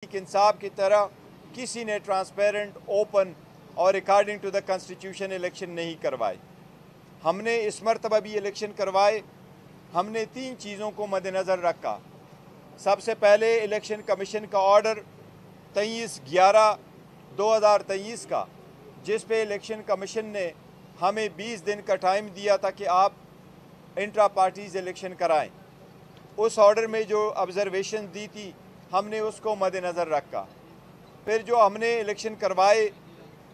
इंसाफ की तरह किसी ने ट्रांसपेरेंट, ओपन और according to the constitution election नहीं करवाए। हमने इस मरतबा भी इलेक्शन करवाए। हमने 3 चीज़ों को मद्देनज़र रखा। सबसे पहले इलेक्शन कमीशन का ऑर्डर 23/11/2023 का, जिस पे इलेक्शन कमीशन ने हमें 20 दिन का टाइम दिया था कि आप इंट्रा पार्टीज़ इलेक्शन कराएं। उस ऑर्डर में जो ऑब्जर्वेशन दी थी हमने उसको मद्देनज़र रखा। फिर जो हमने इलेक्शन करवाए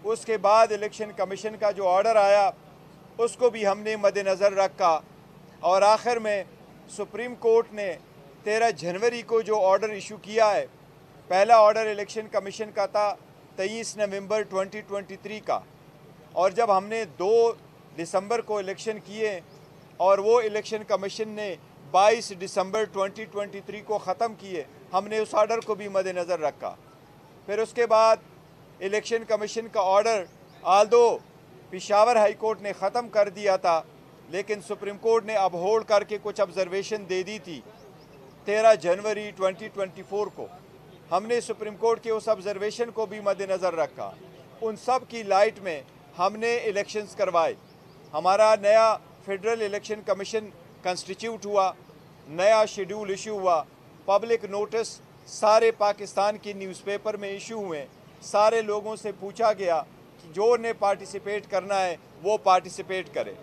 उसके बाद इलेक्शन कमीशन का जो ऑर्डर आया उसको भी हमने मद्देनज़र रखा। और आखिर में सुप्रीम कोर्ट ने 13 जनवरी को जो ऑर्डर इशू किया है, पहला ऑर्डर इलेक्शन कमीशन का था 23 नवंबर 2023 का, और जब हमने 2 दिसंबर को इलेक्शन किए और वो इलेक्शन कमीशन ने 22 दिसंबर 2023 को ख़त्म किए, हमने उस ऑर्डर को भी मद्देनज़र रखा। फिर उसके बाद इलेक्शन कमीशन का order Aldous Peshawar high court ने ख़त्म कर दिया था, लेकिन सुप्रीम कोर्ट ने अपहोल्ड करके कुछ ऑब्जर्वेशन दे दी थी 13 जनवरी 2024 को। हमने सुप्रीम कोर्ट के उस ऑब्जर्वेशन को भी मद्देनज़र रखा। उन सब की लाइट में हमने इलेक्शंस करवाए। हमारा नया फेडरल इलेक्शन कमीशन कंस्टिट्यूट हुआ, नया शेड्यूल इशू हुआ, पब्लिक नोटिस सारे पाकिस्तान की न्यूज़पेपर में इशू हुए। सारे लोगों से पूछा गया कि जो ने पार्टिसिपेट करना है वो पार्टिसिपेट करे।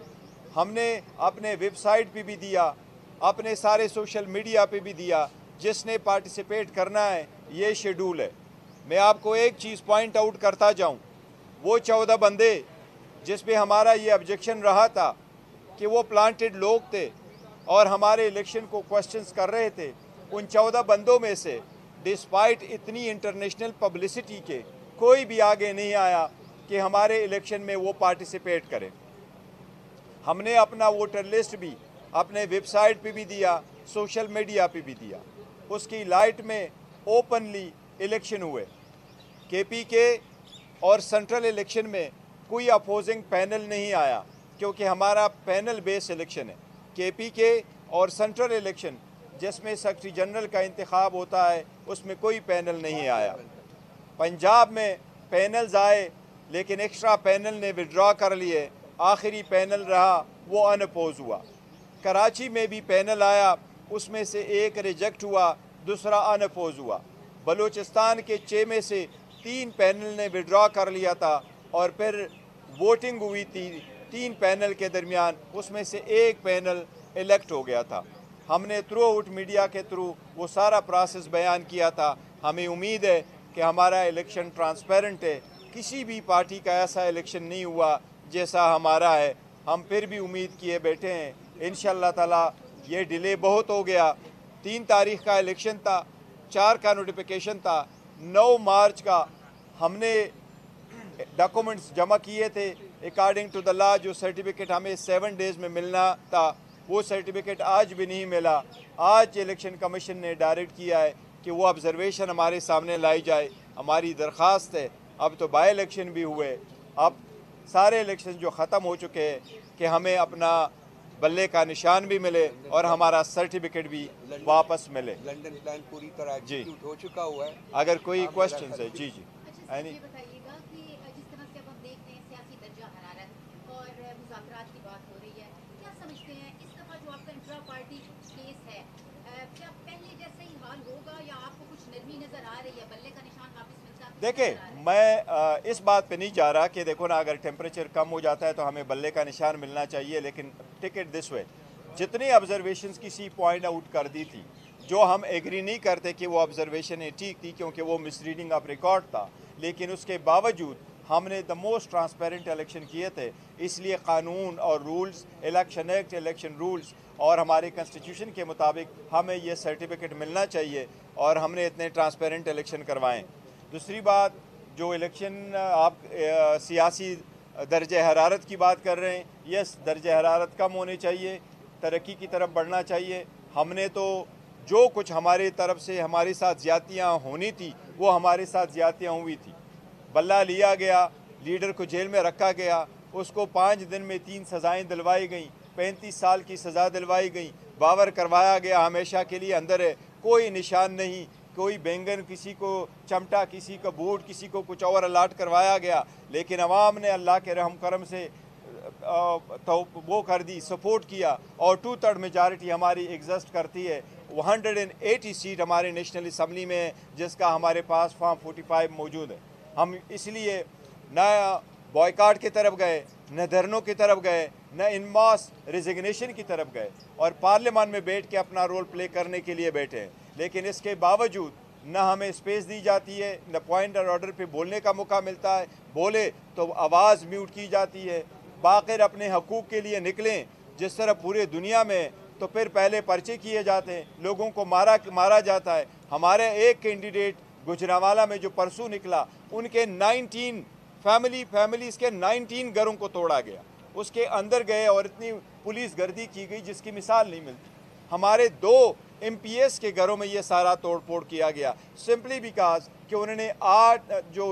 हमने अपने वेबसाइट पे भी दिया, अपने सारे सोशल मीडिया पे भी दिया, जिसने पार्टिसिपेट करना है ये शेड्यूल है। मैं आपको एक चीज़ पॉइंट आउट करता जाऊं, वो 14 बंदे जिस पे हमारा ये ऑब्जेक्शन रहा था कि वो प्लांटेड लोग थे और हमारे इलेक्शन को क्वेश्चंस कर रहे थे, उन 14 बंदों में से डिस्पाइट इतनी इंटरनेशनल पब्लिसिटी के कोई भी आगे नहीं आया कि हमारे इलेक्शन में वो पार्टिसिपेट करें। हमने अपना वोटर लिस्ट भी अपने वेबसाइट पे भी दिया, सोशल मीडिया पे भी दिया। उसकी लाइट में ओपनली इलेक्शन हुए। केपीके और सेंट्रल इलेक्शन में कोई अपोजिंग पैनल नहीं आया, क्योंकि हमारा पैनल बेस इलेक्शन है। केपीके और सेंट्रल इलेक्शन जिसमें सेक्रेटरी जनरल का इंतखाब होता है, उसमें कोई पैनल नहीं आया। पंजाब में पैनल्स आए, लेकिन एक्स्ट्रा पैनल ने विड्रॉ कर लिए। आखिरी पैनल रहा वो अनअपोज हुआ। कराची में भी पैनल आया, उसमें से एक रिजेक्ट हुआ, दूसरा अनअपोज हुआ। बलूचिस्तान के 6 में से 3 पैनल ने विड्रॉ कर लिया था और फिर वोटिंग हुई थी 3 पैनल के दरमियान, उसमें से एक पैनल इलेक्ट हो गया था। हमने थ्रू आउट मीडिया के थ्रू वो सारा प्रोसेस बयान किया था। हमें उम्मीद है कि हमारा इलेक्शन ट्रांसपेरेंट है। किसी भी पार्टी का ऐसा इलेक्शन नहीं हुआ जैसा हमारा है। हम फिर भी उम्मीद किए बैठे हैं इंशाअल्लाह ताला। ये डिले बहुत हो गया। 3 तारीख का इलेक्शन था, 4 का नोटिफिकेशन था, 9 मार्च का हमने डॉक्यूमेंट्स जमा किए थे अकॉर्डिंग टू द लॉ। जो सर्टिफिकेट हमें 7 डेज़ में मिलना था वो सर्टिफिकेट आज भी नहीं मिला। आज इलेक्शन कमीशन ने डायरेक्ट किया है कि वो ऑब्जर्वेशन हमारे सामने लाई जाए। हमारी दरख्वास्त है। अब तो बाई इलेक्शन भी हुए, अब सारे इलेक्शन जो ख़त्म हो चुके हैं, कि हमें अपना बल्ले का निशान भी मिले और हमारा सर्टिफिकेट भी वापस मिले। लंदन प्लान पूरी तरह एग्जीक्यूट हो चुका हुआ है। अगर कोई क्वेश्चन है जी जी। अच्छा, ये बताइएगा कि जिस तरह से अब हम देख रहे हैं सियासी दर्जा हरारत और मुज़ाकरात की बात हो रही है, क्या समझते हैं इस दफ़ा जो आपका इंट्रा पार्टी केस है, क्या पहले जैसे ही हाल होगा या आपको कुछ नरमी नज़र आ रही है, बल्ले का निशान वापस मिलता है? देखिए, मैं इस बात पे नहीं जा रहा कि देखो ना, अगर टेम्परेचर कम हो जाता है तो हमें बल्ले का निशान मिलना चाहिए, लेकिन टिक इट दिस वे, जितनी ऑब्जर्वेशंस किसी पॉइंट आउट कर दी थी, जो हम एग्री नहीं करते कि वो ऑब्जर्वेशन ठीक थी क्योंकि वो मिसरीडिंग ऑफ रिकॉर्ड था, लेकिन उसके बावजूद हमने द मोस्ट ट्रांसपेरेंट इलेक्शन किए थे। इसलिए कानून और rules, election act, election rules और हमारे कॉन्स्टिट्यूशन के मुताबिक हमें ये सर्टिफिकेट मिलना चाहिए और हमने इतने ट्रांसपेरेंट इलेक्शन करवाएँ। दूसरी बात, जो इलेक्शन आप सियासी दर्ज हरारत की बात कर रहे हैं, यस, दर्ज हरारत कम होने चाहिए, तरक्की की तरफ बढ़ना चाहिए। हमने तो जो कुछ हमारी तरफ से हमारे साथ ज़्यादतियाँ होनी थी वो हमारे साथ ज़्यादतियाँ हुई थी। बल्ला लिया गया, लीडर को जेल में रखा गया, उसको 5 दिन में 3 सज़ाएँ दिलवाई गई, 35 साल की सज़ा दिलवाई गई, बावर करवाया गया, हमेशा के लिए अंदर है, कोई निशान नहीं कोई बैंगन, किसी को चमटा, किसी को बूट, किसी को कुछ और अलाट करवाया गया, लेकिन अवाम ने अल्लाह के रहम करम से तो वो कर दी, सपोर्ट किया और 2/3 मेजॉरिटी हमारी एग्जिस्ट करती है। 180 सीट हमारे नेशनल असम्बली में है, जिसका हमारे पास फॉर्म 45 मौजूद है। हम इसलिए न बॉयकाट की तरफ गए, न धरनों की तरफ गए, न इन मास रिजिग्नेशन की तरफ गए और पार्लियामान में बैठ के अपना रोल प्ले करने के लिए बैठे हैं। लेकिन इसके बावजूद न हमें स्पेस दी जाती है, न पॉइंट और ऑर्डर पे बोलने का मौका मिलता है। बोले तो आवाज़ म्यूट की जाती है। बाखिर अपने हकूक़ के लिए निकलें जिस तरह पूरे दुनिया में, तो फिर पहले पर्चे किए जाते हैं, लोगों को मारा जाता है। हमारे एक कैंडिडेट गुजरांवाला में जो परसों निकला, उनके 19 फैमिलीज़ के 19 घरों को तोड़ा गया, उसके अंदर गए और इतनी पुलिस गर्दी की गई जिसकी मिसाल नहीं मिलती। हमारे 2 MPs के घरों में ये सारा तोड़ फोड़ किया गया, सिंपली बिकॉज कि उन्होंने 8 जो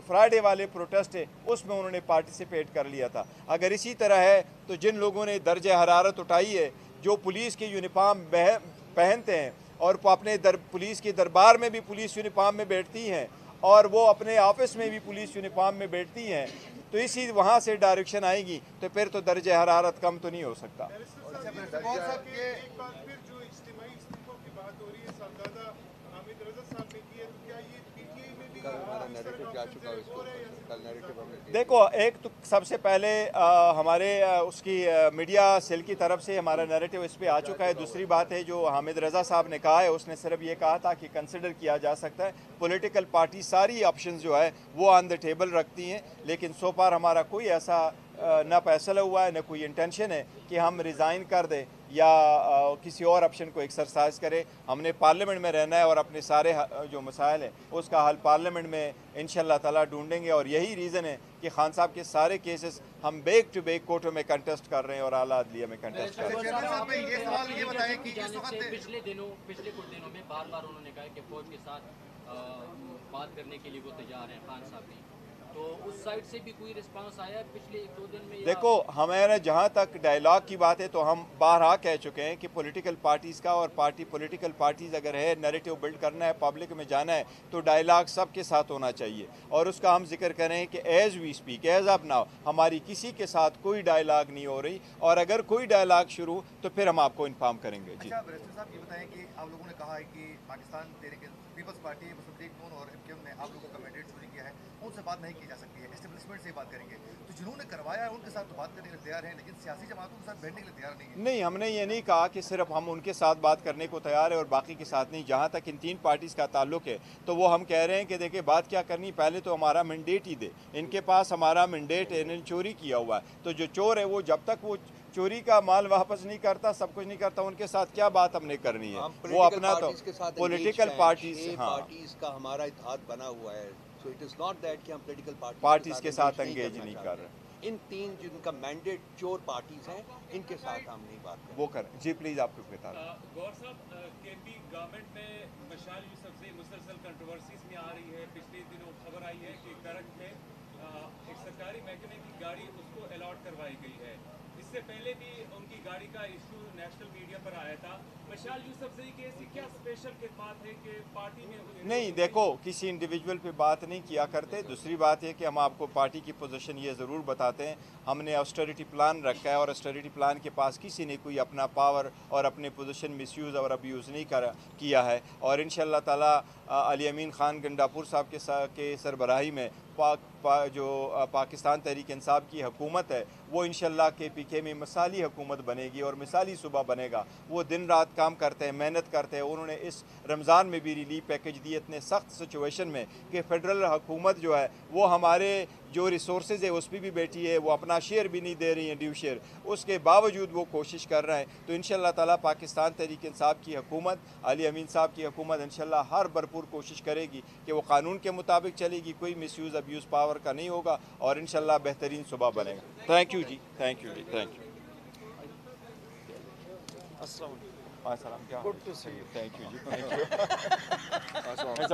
फ्राइडे वाले प्रोटेस्ट है उसमें उन्होंने पार्टिसिपेट कर लिया था। अगर इसी तरह है तो जिन लोगों ने दर्ज हरारत उठाई है, जो पुलिस के यूनिफॉर्म पहनते हैं और अपने पुलिस के दरबार में भी पुलिस यूनिफॉर्म में बैठती हैं और वो अपने ऑफिस में भी पुलिस यूनिफॉर्म में बैठती हैं, तो इसी वहाँ से डायरेक्शन आएगी, तो फिर तो दर्ज हरारत कम तो नहीं हो सकता। देखो, एक तो सबसे पहले हमारे उसकी मीडिया सेल की तरफ से हमारा नैरेटिव इस पे आ चुका है। दूसरी बात है जो हामिद रज़ा साहब ने कहा है, उसने सिर्फ ये कहा था कि कंसिडर किया जा सकता है। पॉलिटिकल पार्टी सारी ऑप्शंस जो है वो ऑन द टेबल रखती हैं, लेकिन सो फार हमारा कोई ऐसा ना फैसला हुआ है, ना कोई इंटेंशन है कि हम रिज़ाइन कर दें या किसी और ऑप्शन को एक्सरसाइज करें। हमने पार्लियामेंट में रहना है और अपने सारे जो मसाइल हैं उसका हल पार्लियामेंट में इंशाअल्लाह ताला ढूंढेंगे। और यही रीज़न है कि खान साहब के सारे केसेस हम बैक टू बैक कोर्टों में कंटेस्ट कर रहे हैं और आला अदलिया में कंटेस्ट कर रहे हैं। पिछले कुछ दिनों में बार बार उन्होंने कहा कि फौज के साथ बात करने के लिए वो तैयार हैं खान साहब भी, तो उस साइड से भी कोई रिस्पांस आया है पिछले 1-2 दिन में? देखो, हमारा जहाँ तक डायलॉग की बात है तो हम बारहा कह चुके हैं कि पॉलिटिकल पार्टीज़ का और पॉलिटिकल पार्टीज़ अगर है नैरेटिव बिल्ड करना है, पब्लिक में जाना है, तो डायलॉग सबके साथ होना चाहिए और उसका हम जिक्र करें कि as we speak, as of now हमारी किसी के साथ कोई डायलॉग नहीं हो रही, और अगर कोई डायलॉग शुरू तो फिर हम आपको इन्फॉर्म करेंगे। जी साहब, ये बताएं कि आप लोगों ने कहा है कि पाकिस्तान पीपल्स पार्टी, मुस्लिम लीग नून और MKM ने आप लोगों का मैंडेट चोरी किया है, उनसे बात नहीं की जा सकती है, एस्टेब्लिशमेंट से बात करेंगे। तो जिन्होंने करवाया है उनके साथ तो बात करने के लिए तैयार हैं, लेकिन सियासी जमातों के साथ बैठने के लिए तैयार नहीं है। नहीं, हमने ये नहीं कहा कि सिर्फ हम उनके साथ बात करने को तैयार है और बाकी के साथ नहीं। जहाँ तक इन 3 पार्टीज़ का ताल्लुक है तो वो हम कह रहे हैं कि देखिए, बात क्या करनी, पहले तो हमारा मैंडेट ही दे। इनके पास हमारा मैंडेट है, इन्होंने चोरी किया हुआ है, तो जो चोर है वो जब तक वो चोरी का माल वापस नहीं करता, सब कुछ नहीं करता, उनके साथ क्या बात हमने करनी है। वो अपना तो पॉलिटिकल पार्टीज, हाँ, का हमारा इत्तेहाद बना हुआ है, so it is not that कि हम पॉलिटिकल पार्टीज के साथ एंगेज नहीं कर रहे। इन 3 जिनका मैंडेट चोर पार्टीज हैं, इनके साथ हम नहीं बात करें। वो करें। जी प्लीज, आपको बता गौर साहब, केपी गवर्नमेंट में मशाल यूसुफजई मुसलसल कंट्रोवर्सीज में आ रही है। पिछले दिनों खबर आई है कि करक में एक सरकारी महकमे की गाड़ी उसको अलॉट करवाई गई है। इससे पहले भी उनकी गाड़ी का इशू नेशनल मीडिया पर आया था। मशाल यूसुफजई की ऐसी क्या स्पेशल खिदमत है कि पार्टी में नहीं, देखो, किसी इंडिविजुअल पे बात नहीं किया करते। दूसरी बात है कि हम आपको पार्टी की पोजीशन ये ज़रूर बताते हैं, हमने ऑस्टेरिटी प्लान रखा है और ऑस्टेरिटी प्लान के पास किसी ने कोई अपना पावर और अपने पोजीशन मिसयूज़ और अब्यूज़ नहीं किया है। और इंशाअल्लाह ताला अली अमीन खान गंडापुर साहब के सरबराही में जो पाकिस्तान तहरीक इंसाफ की हुकूमत है वो इंशाअल्लाह KPK में मिसाली हुकूमत बनेगी और मिसाली सूबा बनेगा। वो दिन रात काम करते हैं, मेहनत करते हैं। उन्होंने इस रमज़ान में भी रिलीफ पैकेज दिए इतने सख्त सिचुएशन में कि फ़ेडरल हुकूमत जो है वो हमारे जो रिसोर्सेज है उस पर भी बैठी है, वो अपना शेयर भी नहीं दे रही है, ड्यू शेयर, उसके बावजूद वो कोशिश कर रहे हैं। तो इंशाअल्लाह ताला पाकिस्तान तहरीक इंसाफ की हुकूमत, अली अमीन साहब की हुकूमत इंशाअल्लाह हर भरपूर कोशिश करेगी कि वो कानून के मुताबिक चलेगी, कोई मिसयूज़ अब्यूज़ पावर का नहीं होगा और इंशाअल्लाह बेहतरीन सुबह बनेगा। थैंक यू जी, थैंक यू जी, थैंक यू। अस्सलाम, क्या good to see you, thank you जी, थैंक यू।